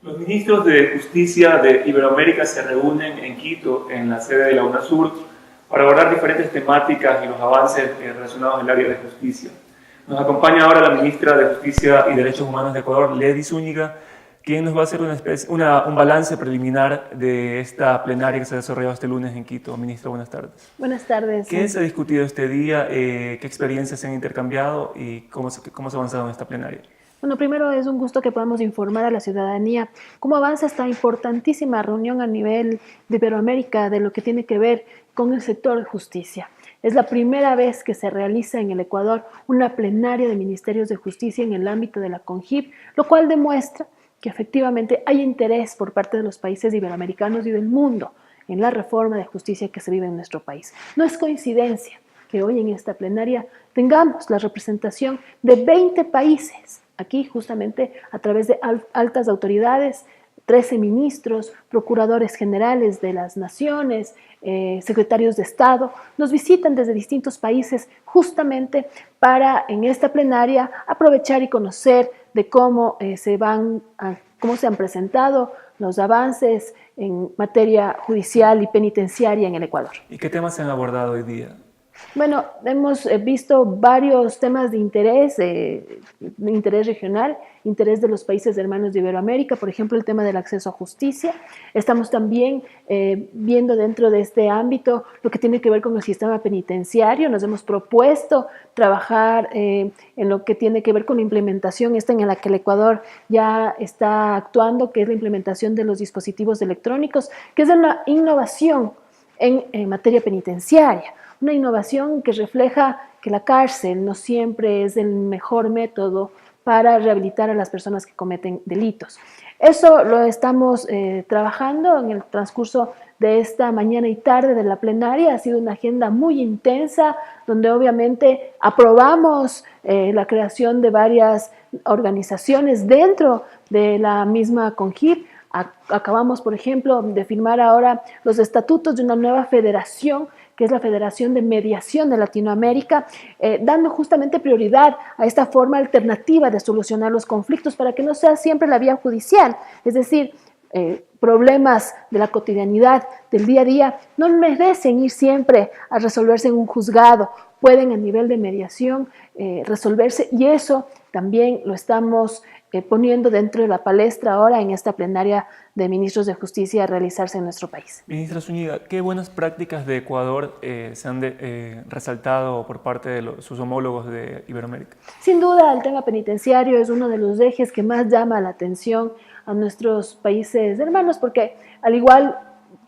Los ministros de Justicia de Iberoamérica se reúnen en Quito, en la sede de la UNASUR, para abordar diferentes temáticas y los avances relacionados al área de justicia. Nos acompaña ahora la ministra de Justicia y Derechos Humanos de Ecuador, Ledy Zúñiga, quien nos va a hacer un balance preliminar de esta plenaria que se ha desarrollado este lunes en Quito. Ministra, buenas tardes. Buenas tardes. ¿Qué se ha discutido este día? ¿Qué experiencias se han intercambiado y cómo se ha avanzado en esta plenaria? Bueno, primero es un gusto que podamos informar a la ciudadanía cómo avanza esta importantísima reunión a nivel de Iberoamérica de lo que tiene que ver con el sector de justicia. Es la primera vez que se realiza en el Ecuador una plenaria de ministerios de justicia en el ámbito de la CONJIP, lo cual demuestra que efectivamente hay interés por parte de los países iberoamericanos y del mundo en la reforma de justicia que se vive en nuestro país. No es coincidencia que hoy en esta plenaria tengamos la representación de 20 países, aquí justamente a través de altas autoridades, 13 ministros, procuradores generales de las naciones, secretarios de Estado, nos visitan desde distintos países justamente para en esta plenaria aprovechar y conocer de cómo cómo se han presentado los avances en materia judicial y penitenciaria en el Ecuador. ¿Y qué temas se han abordado hoy día? Bueno, hemos visto varios temas de interés regional, interés de los países hermanos de Iberoamérica, por ejemplo, el tema del acceso a justicia. Estamos también viendo dentro de este ámbito lo que tiene que ver con el sistema penitenciario. Nos hemos propuesto trabajar en lo que tiene que ver con la implementación, esta en la que el Ecuador ya está actuando, que es la implementación de los dispositivos electrónicos, que es una innovación en materia penitenciaria. Una innovación que refleja que la cárcel no siempre es el mejor método para rehabilitar a las personas que cometen delitos. Eso lo estamos trabajando en el transcurso de esta mañana y tarde de la plenaria. Ha sido una agenda muy intensa, donde obviamente aprobamos la creación de varias organizaciones dentro de la misma CONJIP. Acabamos, por ejemplo, de firmar ahora los estatutos de una nueva federación, que es la Federación de Mediación de Latinoamérica, dando justamente prioridad a esta forma alternativa de solucionar los conflictos para que no sea siempre la vía judicial. Es decir, problemas de la cotidianidad, del día a día, no merecen ir siempre a resolverse en un juzgado, pueden a nivel de mediación resolverse, y eso también lo estamos poniendo dentro de la palestra ahora en esta plenaria de ministros de justicia a realizarse en nuestro país. Ministra Zúñiga, ¿qué buenas prácticas de Ecuador se han resaltado por parte de sus homólogos de Iberoamérica? Sin duda, el tema penitenciario es uno de los ejes que más llama la atención a nuestros países hermanos, porque al igual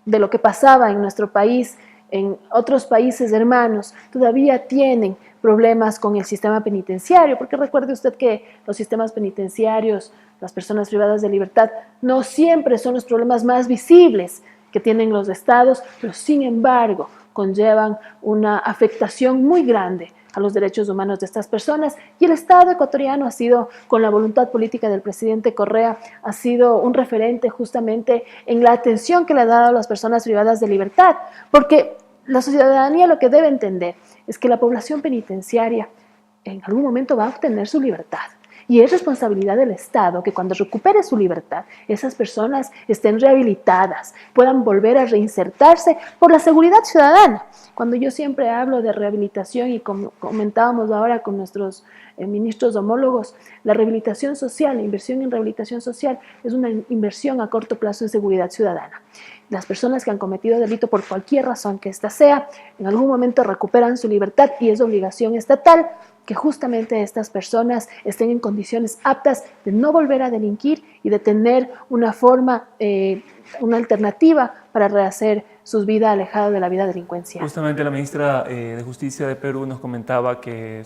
de lo que pasaba en nuestro país, en otros países hermanos todavía tienen problemas con el sistema penitenciario, porque recuerde usted que los sistemas penitenciarios, las personas privadas de libertad, no siempre son los problemas más visibles que tienen los estados, pero sin embargo conllevan una afectación muy grande a los derechos humanos de estas personas, y el Estado ecuatoriano ha sido, con la voluntad política del presidente Correa, ha sido un referente justamente en la atención que le ha dado a las personas privadas de libertad, porque la ciudadanía lo que debe entender es que la población penitenciaria en algún momento va a obtener su libertad. Y es responsabilidad del Estado que cuando recupere su libertad, esas personas estén rehabilitadas, puedan volver a reinsertarse por la seguridad ciudadana. Cuando yo siempre hablo de rehabilitación, y como comentábamos ahora con nuestros ministros homólogos, la rehabilitación social, la inversión en rehabilitación social es una inversión a corto plazo en seguridad ciudadana. Las personas que han cometido delito por cualquier razón que ésta sea, en algún momento recuperan su libertad, y es obligación estatal que justamente estas personas estén en condiciones aptas de no volver a delinquir y de tener una forma, una alternativa para rehacer su vida alejada de la vida delincuencial. Justamente la ministra de Justicia de Perú nos comentaba que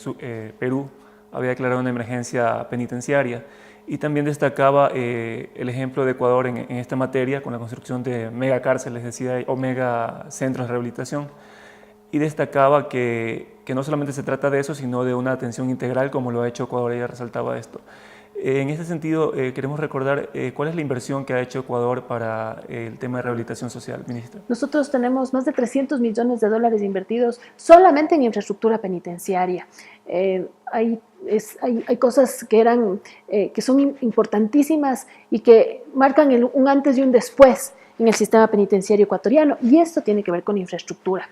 Perú había declarado una emergencia penitenciaria, y también destacaba el ejemplo de Ecuador en esta materia con la construcción de megacárceles, decía, o megacentros de rehabilitación. Y destacaba que no solamente se trata de eso, sino de una atención integral, como lo ha hecho Ecuador. Ella resaltaba esto. En este sentido, queremos recordar cuál es la inversión que ha hecho Ecuador para el tema de rehabilitación social, ministra. Nosotros tenemos más de 300 millones de dólares invertidos solamente en infraestructura penitenciaria. Hay cosas que son importantísimas y que marcan un antes y un después en el sistema penitenciario ecuatoriano, y esto tiene que ver con infraestructura.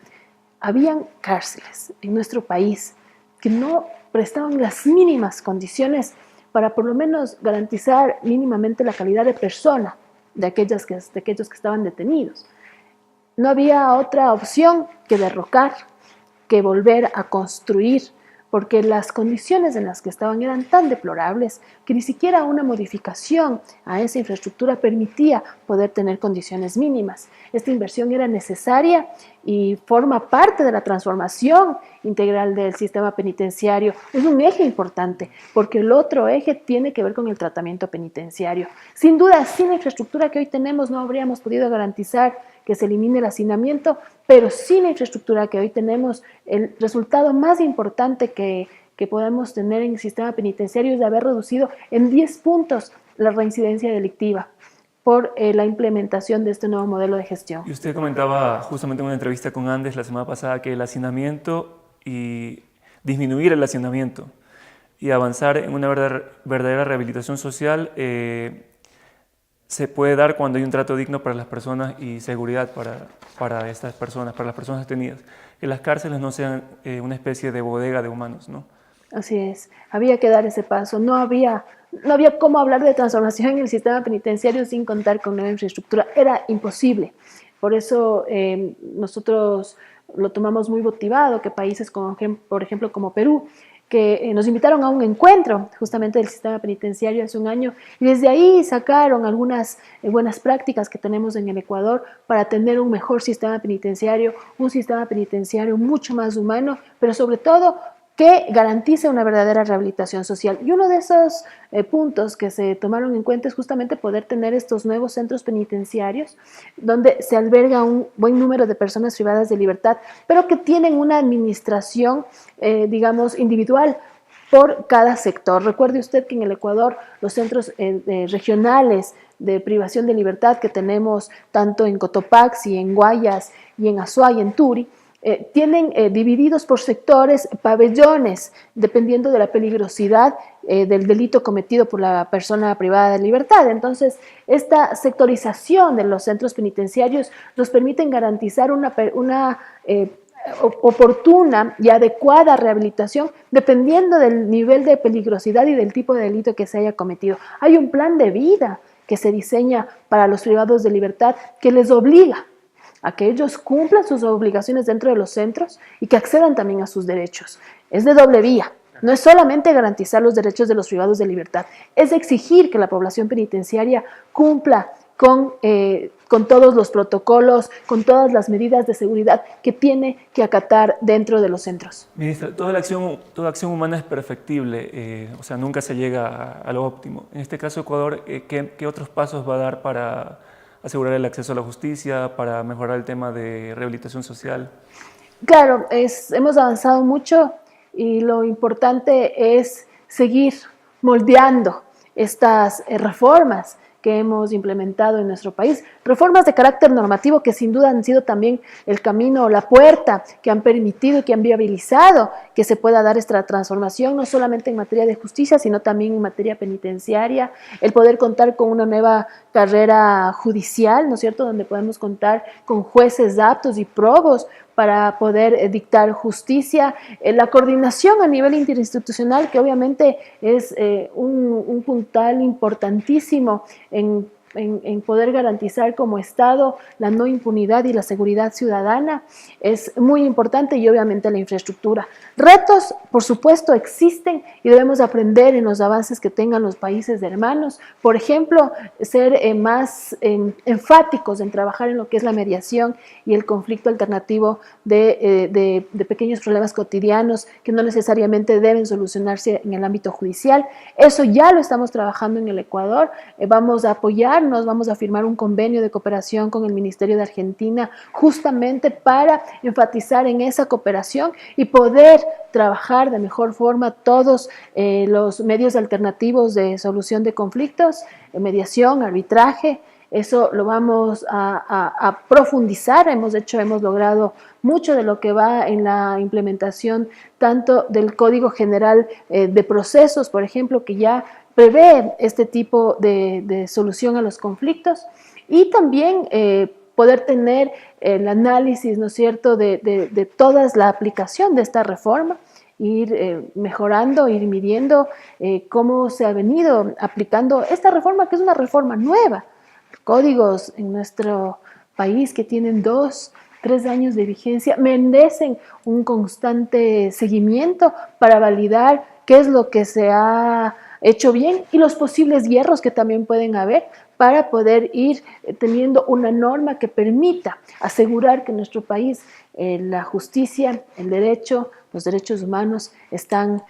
Habían cárceles en nuestro país que no prestaban las mínimas condiciones para por lo menos garantizar mínimamente la calidad de persona de aquellos que estaban detenidos. No había otra opción que derrocar, que volver a construir, porque las condiciones en las que estaban eran tan deplorables que ni siquiera una modificación a esa infraestructura permitía poder tener condiciones mínimas. Esta inversión era necesaria y forma parte de la transformación integral del sistema penitenciario. Es un eje importante, porque el otro eje tiene que ver con el tratamiento penitenciario. Sin duda, sin la infraestructura que hoy tenemos no habríamos podido garantizar que se elimine el hacinamiento, pero sin la infraestructura que hoy tenemos, el resultado más importante que podemos tener en el sistema penitenciario es de haber reducido en 10 puntos la reincidencia delictiva por la implementación de este nuevo modelo de gestión. Y usted comentaba justamente en una entrevista con Andes la semana pasada que el hacinamiento y disminuir el hacinamiento y avanzar en una verdadera rehabilitación social se puede dar cuando hay un trato digno para las personas y seguridad para estas personas, para las personas detenidas. Que las cárceles no sean una especie de bodega de humanos, ¿no? Así es, había que dar ese paso. No había cómo hablar de transformación en el sistema penitenciario sin contar con nueva infraestructura. Era imposible. Por eso nosotros lo tomamos muy motivado, que países como, por ejemplo, como Perú, que nos invitaron a un encuentro justamente del sistema penitenciario hace un año, y desde ahí sacaron algunas buenas prácticas que tenemos en el Ecuador para tener un mejor sistema penitenciario, un sistema penitenciario mucho más humano, pero sobre todo que garantice una verdadera rehabilitación social. Y uno de esos puntos que se tomaron en cuenta es justamente poder tener estos nuevos centros penitenciarios donde se alberga un buen número de personas privadas de libertad, pero que tienen una administración, digamos, individual por cada sector. Recuerde usted que en el Ecuador los centros regionales de privación de libertad que tenemos tanto en Cotopaxi, en Guayas y en Azuay y en Turi, tienen divididos por sectores, pabellones, dependiendo de la peligrosidad del delito cometido por la persona privada de libertad. Entonces, esta sectorización de los centros penitenciarios nos permiten garantizar una oportuna y adecuada rehabilitación dependiendo del nivel de peligrosidad y del tipo de delito que se haya cometido. Hay un plan de vida que se diseña para los privados de libertad que les obliga a que ellos cumplan sus obligaciones dentro de los centros y que accedan también a sus derechos. Es de doble vía. No es solamente garantizar los derechos de los privados de libertad, es exigir que la población penitenciaria cumpla con todos los protocolos, con todas las medidas de seguridad que tiene que acatar dentro de los centros. Ministra, toda acción humana es perfectible, o sea, nunca se llega a lo óptimo. En este caso, Ecuador, ¿qué otros pasos va a dar para asegurar el acceso a la justicia, para mejorar el tema de rehabilitación social? Claro, hemos avanzado mucho y lo importante es seguir moldeando estas reformas que hemos implementado en nuestro país, reformas de carácter normativo que sin duda han sido también el camino, la puerta que han permitido y que han viabilizado que se pueda dar esta transformación, no solamente en materia de justicia, sino también en materia penitenciaria, el poder contar con una nueva carrera judicial, ¿no es cierto?, donde podemos contar con jueces aptos y probos para poder dictar justicia, la coordinación a nivel interinstitucional, que obviamente es un puntal importantísimo en poder garantizar como Estado la no impunidad y la seguridad ciudadana, es muy importante, y obviamente la infraestructura. Retos, por supuesto, existen y debemos aprender en los avances que tengan los países hermanos. Por ejemplo, ser más enfáticos en trabajar en lo que es la mediación y el conflicto alternativo de pequeños problemas cotidianos que no necesariamente deben solucionarse en el ámbito judicial. Eso ya lo estamos trabajando en el Ecuador. Vamos a apoyar sumarnos, vamos a firmar un convenio de cooperación con el Ministerio de Argentina justamente para enfatizar en esa cooperación y poder trabajar de mejor forma todos los medios alternativos de solución de conflictos, mediación, arbitraje. Eso lo vamos a profundizar. Hemos logrado mucho de lo que va en la implementación tanto del Código General de Procesos, por ejemplo, que ya prevé este tipo de solución a los conflictos, y también poder tener el análisis, ¿no es cierto?, de toda la aplicación de esta reforma, ir mejorando, ir midiendo cómo se ha venido aplicando esta reforma, que es una reforma nueva. Códigos en nuestro país que tienen 2, 3 años de vigencia merecen un constante seguimiento para validar qué es lo que se ha hecho bien y los posibles hierros que también pueden haber para poder ir teniendo una norma que permita asegurar que en nuestro país la justicia, el derecho, los derechos humanos están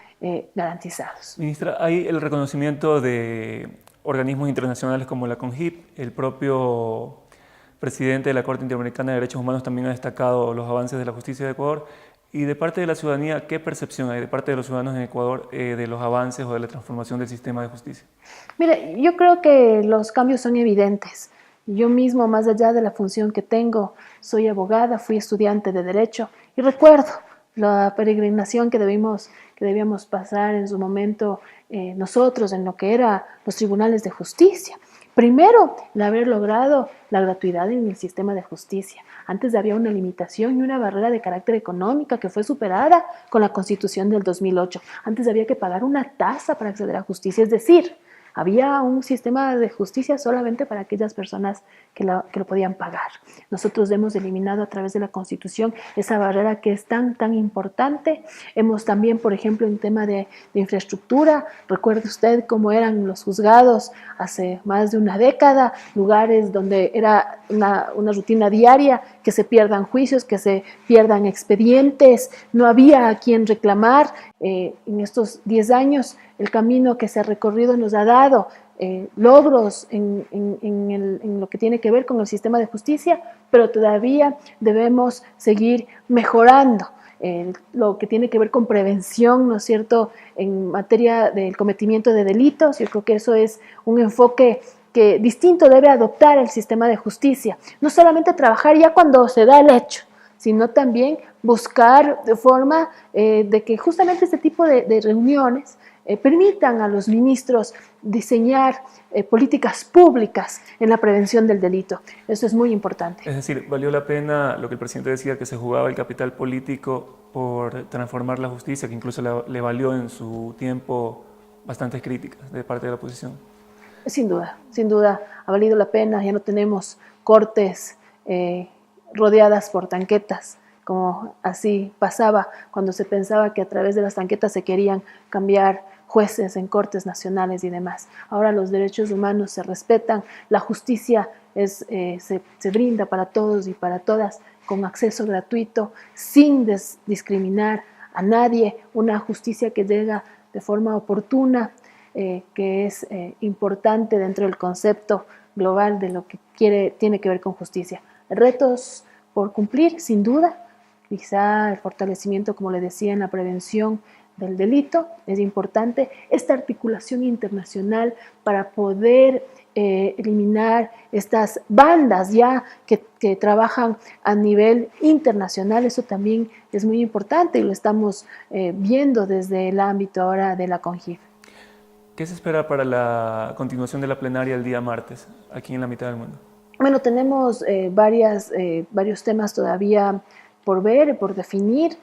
garantizados. Ministra, hay el reconocimiento de organismos internacionales como la CONGIP. El propio presidente de la Corte Interamericana de Derechos Humanos también ha destacado los avances de la justicia de Ecuador. Y de parte de la ciudadanía, ¿qué percepción hay de parte de los ciudadanos en Ecuador de los avances o de la transformación del sistema de justicia? Mire, yo creo que los cambios son evidentes. Yo mismo, más allá de la función que tengo, soy abogada, fui estudiante de Derecho y recuerdo la peregrinación que debíamos pasar en su momento nosotros en lo que eran los tribunales de justicia. Primero, el haber logrado la gratuidad en el sistema de justicia. Antes había una limitación y una barrera de carácter económica que fue superada con la Constitución del 2008. Antes había que pagar una tasa para acceder a justicia, es decir, había un sistema de justicia solamente para aquellas personas que lo podían pagar. Nosotros hemos eliminado a través de la Constitución esa barrera que es tan importante. Hemos también, por ejemplo, en tema de infraestructura, recuerde usted cómo eran los juzgados hace más de una década, lugares donde era una rutina diaria, que se pierdan juicios, que se pierdan expedientes, no había a quien reclamar. En estos 10 años el camino que se ha recorrido nos ha dado logros en lo que tiene que ver con el sistema de justicia, pero todavía debemos seguir mejorando lo que tiene que ver con prevención, ¿no es cierto?, en materia del cometimiento de delitos. Yo creo que eso es un enfoque que distinto debe adoptar el sistema de justicia. No solamente trabajar ya cuando se da el hecho, sino también buscar de forma de que justamente este tipo de reuniones permitan a los ministros diseñar políticas públicas en la prevención del delito. Eso es muy importante. Es decir, valió la pena lo que el presidente decía, que se jugaba el capital político por transformar la justicia, que incluso le valió en su tiempo bastantes críticas de parte de la oposición. Sin duda ha valido la pena. Ya no tenemos cortes rodeadas por tanquetas, como así pasaba cuando se pensaba que a través de las tanquetas se querían cambiar jueces en cortes nacionales y demás. Ahora los derechos humanos se respetan, la justicia se brinda para todos y para todas con acceso gratuito, sin discriminar a nadie, una justicia que llega de forma oportuna, que es importante dentro del concepto global de lo que tiene que ver con justicia. Retos por cumplir, sin duda, quizá el fortalecimiento, como le decía, en la prevención del delito es importante, esta articulación internacional para poder eliminar estas bandas ya que trabajan a nivel internacional. Eso también es muy importante y lo estamos viendo desde el ámbito ahora de la CONGIF. ¿Qué se espera para la continuación de la plenaria el día martes, aquí en la mitad del mundo? Bueno, tenemos varios temas todavía por ver, por definir.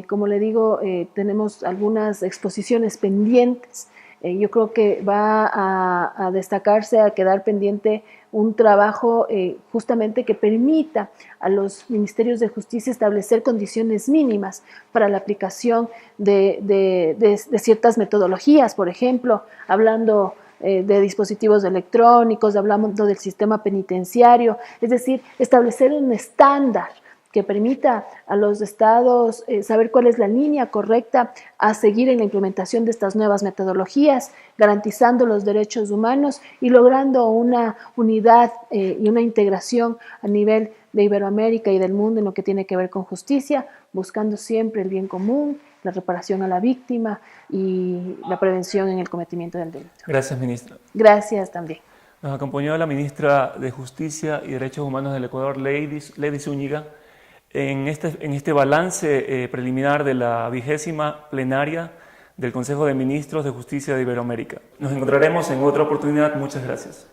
Como le digo, tenemos algunas exposiciones pendientes. Yo creo que va a destacarse, a quedar pendiente un trabajo justamente que permita a los ministerios de justicia establecer condiciones mínimas para la aplicación de ciertas metodologías, por ejemplo, hablando de dispositivos electrónicos, hablando del sistema penitenciario, es decir, establecer un estándar que permita a los estados saber cuál es la línea correcta a seguir en la implementación de estas nuevas metodologías, garantizando los derechos humanos y logrando una unidad y una integración a nivel de Iberoamérica y del mundo en lo que tiene que ver con justicia, buscando siempre el bien común, la reparación a la víctima y la prevención en el cometimiento del delito. Gracias, ministra. Gracias también. Nos acompañó la ministra de Justicia y Derechos Humanos del Ecuador, Lady Zúñiga, en este balance preliminar de la 20ª plenaria del Consejo de Ministros de Justicia de Iberoamérica. Nos encontraremos en otra oportunidad. Muchas gracias.